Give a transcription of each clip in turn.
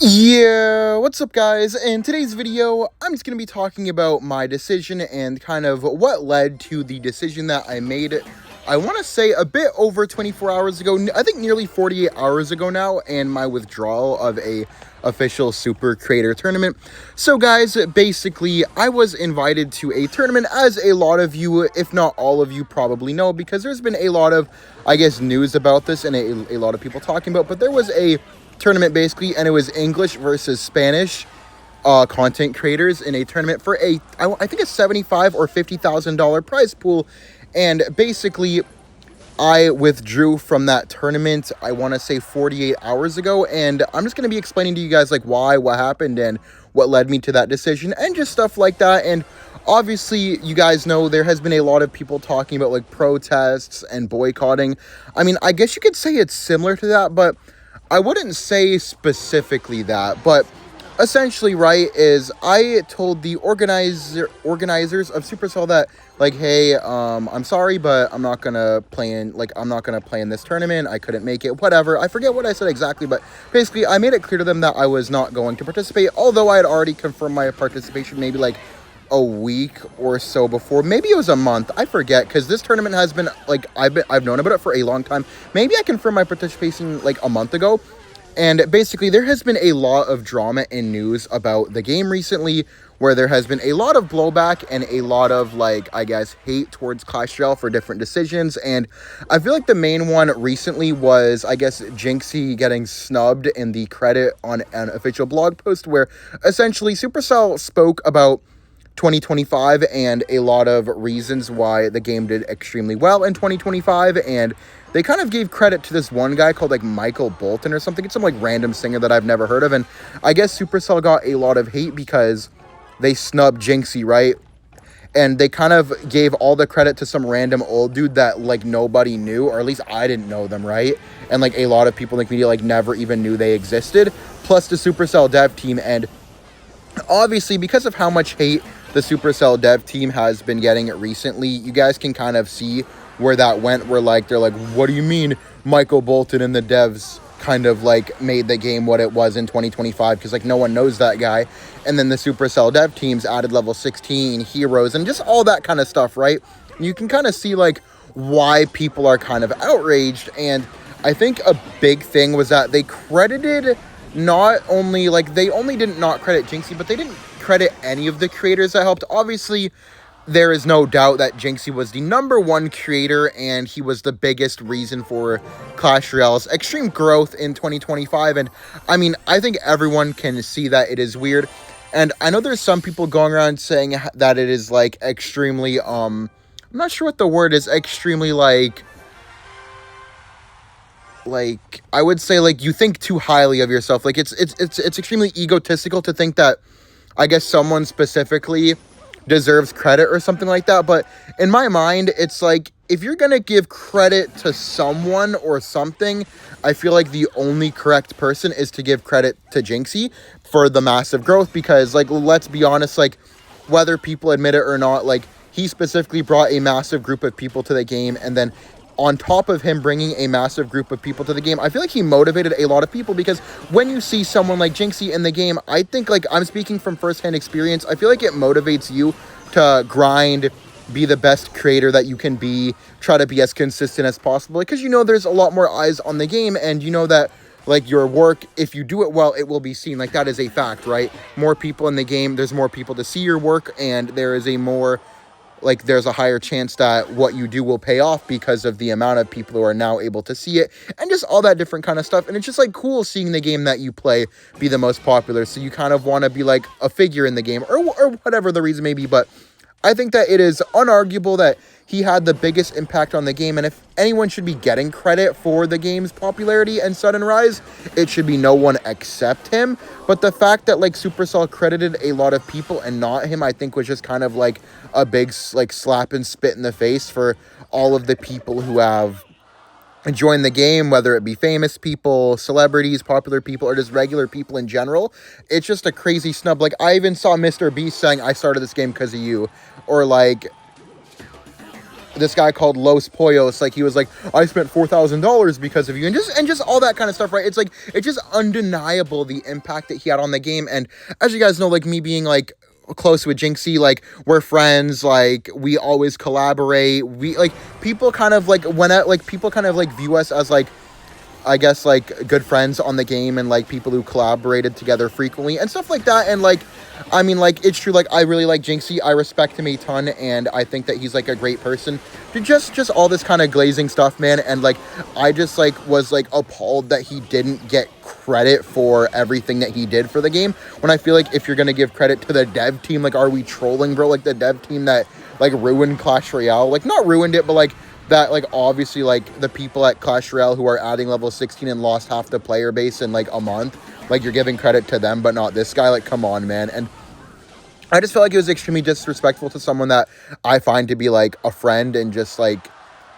Yeah, what's up guys? In today's video, I'm just going to be talking about my decision and kind of what led to the decision that I made. I want to say a bit over 24 hours ago, I think nearly 48 hours ago now, and my withdrawal of a official super creator tournament. So guys, basically, I was invited to a tournament, as a lot of you, if not all of you, probably know, because there's been a lot of, I guess, news about this and a lot of people talking about, but there was a tournament basically, and it was English versus Spanish content creators in a tournament for I think a $75,000 or $50,000 prize pool. And basically, I withdrew from that tournament, I want to say 48 hours ago, and I'm just going to be explaining to you guys like why, what happened, and what led me to that decision, and just stuff like that. And obviously, you guys know there has been a lot of people talking about like protests and boycotting. I mean, I guess you could say it's similar to that, but I wouldn't say specifically that. But essentially, right, is I told the organizers of Supercell that, like, hey, I'm sorry, but I'm not gonna play in this tournament. I couldn't make it, whatever. I forget what I said exactly, but basically I made it clear to them that I was not going to participate, although I had already confirmed my participation maybe like a week or so before. Maybe it was a month, I forget, because this tournament has been like I've known about it for a long time. Maybe I confirmed my participation like a month ago. And basically, there has been a lot of drama and news about the game recently, where there has been a lot of blowback and a lot of, like, I guess, hate towards Clash Royale for different decisions. And I feel like the main one recently was, I guess, Jinxy getting snubbed in the credit on an official blog post, where essentially Supercell spoke about 2025 and a lot of reasons why the game did extremely well in 2025, and they kind of gave credit to this one guy called like Michael Bolton or something. It's some like random singer that I've never heard of, and I guess Supercell got a lot of hate because they snubbed Jinxy, right? And they kind of gave all the credit to some random old dude that like nobody knew, or at least I didn't know them, right? And like a lot of people in the media like never even knew they existed, plus the Supercell dev team. And obviously, because of how much hate the Supercell dev team has been getting recently, you guys can kind of see where that went, where like they're like, what do you mean Michael Bolton and the devs kind of like made the game what it was in 2025, because like no one knows that guy. And then the Supercell dev teams added level 16 heroes and just all that kind of stuff, right? You can kind of see like why people are kind of outraged. And I think a big thing was that they credited not only, like, they only didn't not credit Jinxy, but they didn't credit any of the creators that helped. Obviously, there is no doubt that Jinxy was the #1 creator, and he was the biggest reason for Clash Royale's extreme growth in 2025. And I mean, I think everyone can see that it is weird. And I know there's some people going around saying that it is like extremely, I'm not sure what the word is, extremely like I would say like you think too highly of yourself. Like it's extremely egotistical to think that, I guess, someone specifically deserves credit or something like that. But in my mind, it's like, if you're gonna give credit to someone or something, I feel like the only correct person is to give credit to Jinxy for the massive growth, because like, let's be honest, like, whether people admit it or not, like, he specifically brought a massive group of people to the game. And then on top of him bringing a massive group of people to the game, I feel like he motivated a lot of people, because when you see someone like Jinxy in the game, I think, like, I'm speaking from firsthand experience, I feel like it motivates you to grind, be the best creator that you can be, try to be as consistent as possible, because you know there's a lot more eyes on the game, and you know that, like, your work, if you do it well, it will be seen. Like, that is a fact, right? More people in the game, there's more people to see your work, and there is a more, like, there's a higher chance that what you do will pay off because of the amount of people who are now able to see it, and just all that different kind of stuff. And it's just like cool seeing the game that you play be the most popular, so you kind of want to be like a figure in the game, or whatever the reason may be. But I think that it is unarguable that he had the biggest impact on the game, and if anyone should be getting credit for the game's popularity and sudden rise, it should be no one except him. But the fact that, like, Supercell credited a lot of people and not him, I think was just kind of like a big, like, slap and spit in the face for all of the people who have join the game, whether it be famous people, celebrities, popular people, or just regular people in general. It's just a crazy snub. Like, I even saw Mr. Beast saying, I started this game because of you. Or like, this guy called Los Pollos, like he was like, I spent $4,000 because of you, and just all that kind of stuff, right? It's like, it's just undeniable the impact that he had on the game. And as you guys know, like me being like close with Jinxy, like we're friends, like we always collaborate, we like people kind of like people kind of like view us as like, I guess, like good friends on the game, and like people who collaborated together frequently and stuff like that. And like, I mean, like, it's true, like I really like Jinxy, I respect him a ton, and I think that he's like a great person. Just all this kind of glazing stuff, man. And like, I just like was like appalled that he didn't get credit for everything that he did for the game, when I feel like if you're gonna give credit to the dev team, like, are we trolling, bro? Like the dev team that like ruined Clash Royale, like not ruined it, but like that, like, obviously, like, the people at Clash Royale who are adding level 16 and lost half the player base in, like, a month, like, you're giving credit to them, but not this guy. Like, come on, man. And I just felt like it was extremely disrespectful to someone that I find to be, like, a friend and just, like,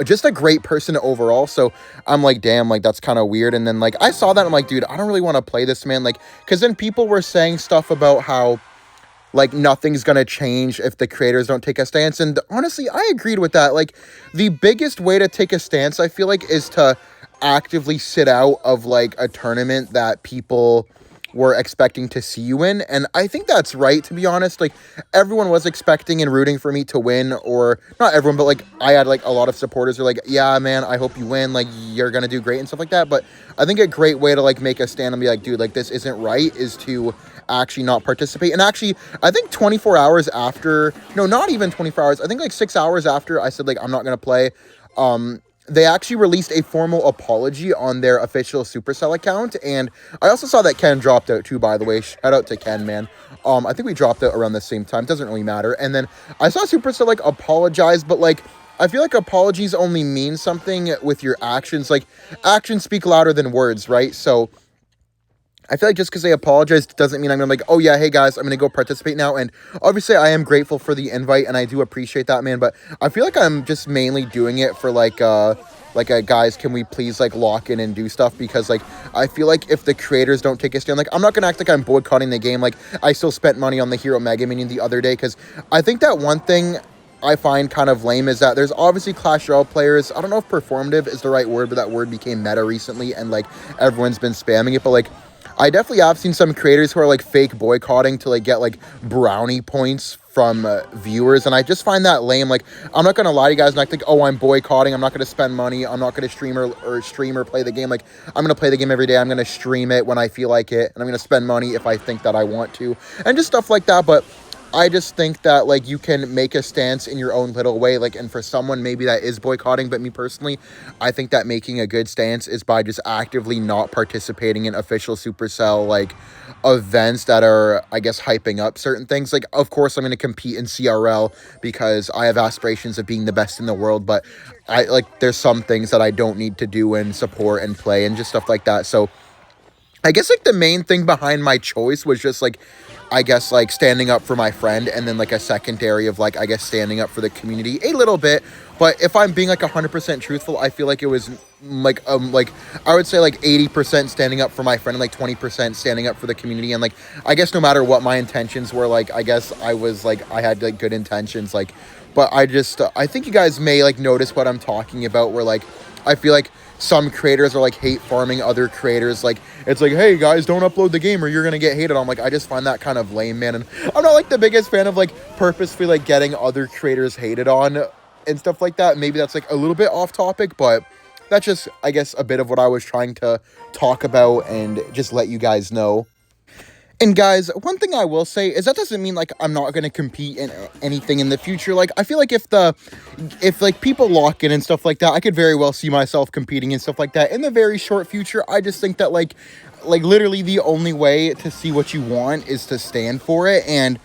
just a great person overall. So I'm like, damn, like, that's kind of weird. And then, like, I saw that, I'm like, dude, I don't really want to play this, man. Like, because then people were saying stuff about how, like, nothing's gonna change if the creators don't take a stance. And honestly, I agreed with that. Like, the biggest way to take a stance, I feel like, is to actively sit out of, like, a tournament that people were expecting to see you in. And I think that's right, to be honest. Like, everyone was expecting and rooting for me to win, or not everyone, but like I had like a lot of supporters who are like, yeah, man, I hope you win, like you're gonna do great and stuff like that. But I think a great way to like make a stand and be like, dude, like this isn't right, is to actually not participate. And actually, I think 24 hours after, no, not even 24 hours, I think like 6 hours after I said like I'm not gonna play, they actually released a formal apology on their official Supercell account. And I also saw that Ken dropped out too, by the way. Shout out to Ken, man. I think we dropped out around the same time. Doesn't really matter. And then I saw Supercell like apologize, but like I feel like apologies only mean something with your actions. Like, actions speak louder than words, right? So I feel like just because they apologized doesn't mean I'm going to like, oh yeah, hey guys, I'm going to go participate now. And obviously I am grateful for the invite and I do appreciate that, man. But I feel like I'm just mainly doing it for like guys, can we please like lock in and do stuff? Because like, I feel like if the creators don't take a stand, like I'm not going to act like I'm boycotting the game. Like, I still spent money on the Hero Mega Minion the other day, because I think that one thing I find kind of lame is that there's obviously Clash Royale players. I don't know if performative is the right word, but that word became meta recently and like everyone's been spamming it. But like, I definitely have seen some creators who are like fake boycotting to like get like brownie points from viewers, and I just find that lame. Like, I'm not gonna lie to you guys and act like, oh, I'm boycotting, I'm not gonna spend money, I'm not gonna stream or play the game. Like, I'm gonna play the game every day, I'm gonna stream it when I feel like it, and I'm gonna spend money if I think that I want to, and just stuff like that. But I just think that, like, you can make a stance in your own little way, like, and for someone, maybe that is boycotting, but me personally, I think that making a good stance is by just actively not participating in official Supercell, like, events that are, I guess, hyping up certain things. Like, of course, I'm going to compete in CRL because I have aspirations of being the best in the world, but there's some things that I don't need to do and support and play and just stuff like that. So I guess, like, the main thing behind my choice was just, like, I guess, like, standing up for my friend, and then, like, a secondary of, like, I guess, standing up for the community a little bit. But if I'm being, like, 100% truthful, I feel like it was, like, I would say, like, 80% standing up for my friend and, like, 20% standing up for the community. And, like, I guess no matter what my intentions were, like, I guess I was, like, I had, like, good intentions, like, but I just, I think you guys may, like, notice what I'm talking about, where, like, I feel like some creators are like hate farming other creators. Like, it's like, hey guys, don't upload the game or you're gonna get hated on. Like, I just find that kind of lame, man. And I'm not like the biggest fan of like purposefully like getting other creators hated on and stuff like that. Maybe that's like a little bit off topic, but that's just, I guess, a bit of what I was trying to talk about and just let you guys know. And guys, one thing I will say is that doesn't mean like I'm not going to compete in anything in the future. Like, I feel like if like people lock in and stuff like that, I could very well see myself competing and stuff like that in the very short future. I just think that like literally the only way to see what you want is to stand for it. And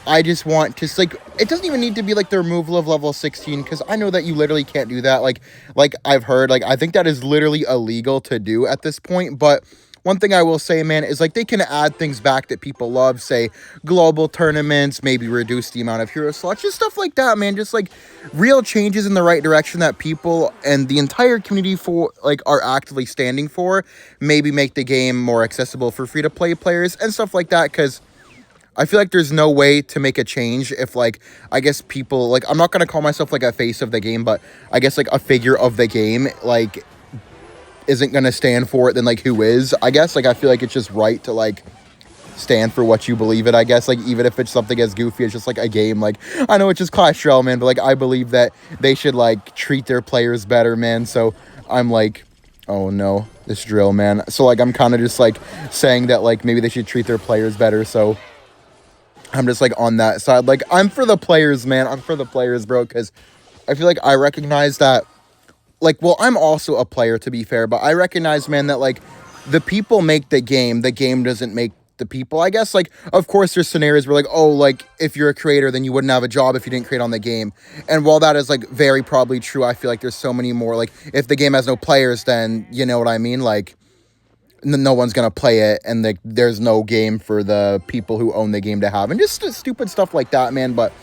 I just want to, like, it doesn't even need to be like the removal of level 16, because I know that you literally can't do that. Like I've heard, like, I think that is literally illegal to do at this point. But one thing I will say, man, is like they can add things back that people love, say global tournaments, maybe reduce the amount of hero slots, just stuff like that, man. Just like real changes in the right direction that people and the entire community for like are actively standing for. Maybe make the game more accessible for free-to-play players and stuff like that, because I feel like there's no way to make a change if, like, I guess people, like, I'm not going to call myself, like, a face of the game, but I guess, like, a figure of the game, like, isn't going to stand for it, then, like, who is? I guess, like, I feel like it's just right to, like, stand for what you believe in, I guess, like, even if it's something as goofy as just, like, a game, like, I know it's just Clash Royale, man, but, like, I believe that they should, like, treat their players better, man, so I'm, like, oh, no, this drill, man, so, like, I'm kind of just, like, saying that, like, maybe they should treat their players better, so I'm just, like, on that side, like, I'm for the players, man, I'm for the players, bro, because I feel like I recognize that, like, well, I'm also a player, to be fair, but I recognize, man, that, like, the people make the game doesn't make the people, I guess. Like, of course, there's scenarios where, like, oh, like, if you're a creator, then you wouldn't have a job if you didn't create on the game. And while that is, like, very probably true, I feel like there's so many more, like, if the game has no players, then, you know what I mean? Like, no one's gonna play it, and, like, there's no game for the people who own the game to have. And just stupid stuff like that, man, but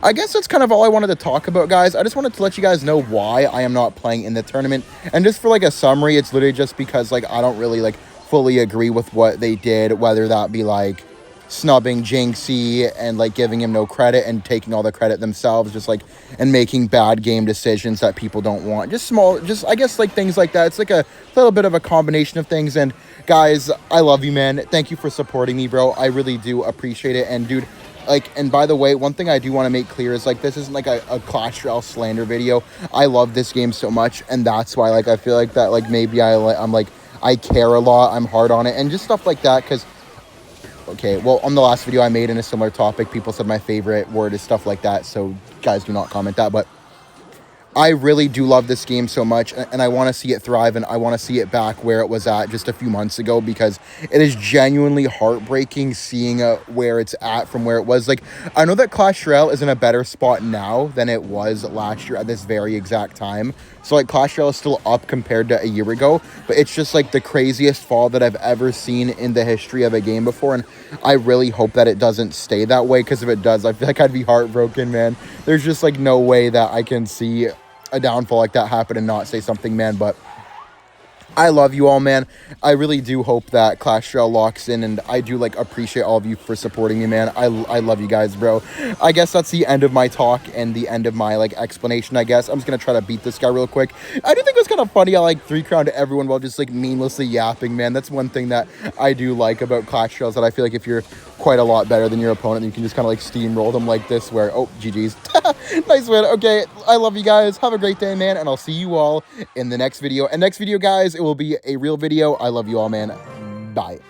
I guess that's kind of all I wanted to talk about, guys. I just wanted to let you guys know why I am not playing in the tournament. And just for, like, a summary, it's literally just because, like, I don't really, like, fully agree with what they did, whether that be, like, snubbing Jinxy and, like, giving him no credit and taking all the credit themselves, just, like, and making bad game decisions that people don't want. Just small, just, I guess, like, things like that. It's, like, a little bit of a combination of things. And, guys, I love you, man. Thank you for supporting me, bro. I really do appreciate it. And, dude, like, and by the way, one thing I do want to make clear is, like, this isn't, like, a Clash Royale slander video. I love this game so much, and that's why, like, I feel like that, like, maybe I'm, like, I care a lot, I'm hard on it, and just stuff like that, because, okay, well, on the last video I made in a similar topic, people said my favorite word is stuff like that, so guys, do not comment that, but I really do love this game so much, and I want to see it thrive, and I want to see it back where it was at just a few months ago, because it is genuinely heartbreaking seeing where it's at from where it was. Like, I know that Clash Royale is in a better spot now than it was last year at this very exact time. So, like, Clash Royale is still up compared to a year ago, but it's just, like, the craziest fall that I've ever seen in the history of a game before, and I really hope that it doesn't stay that way, because if it does, I feel like I'd be heartbroken, man. There's just, like, no way that I can see a downfall like that happen and not say something, man, but I love you all, man. I really do hope that Clash Royale locks in, and I do, like, appreciate all of you for supporting me, man. I love you guys, bro. I guess that's the end of my talk and the end of my, like, explanation, I guess. I'm just gonna try to beat this guy real quick. I do think it was kind of funny. I, like, 3-crowned everyone while just, like, meaninglessly yapping, man. That's one thing that I do like about Clash Royale, is that I feel like if you're quite a lot better than your opponent, you can just kind of, like, steamroll them like this, where, oh, GG's. Nice win. Okay, I love you guys. Have a great day, man, and I'll see you all in the next video. And next video, guys, it will be a real video. I love you all, man. Bye.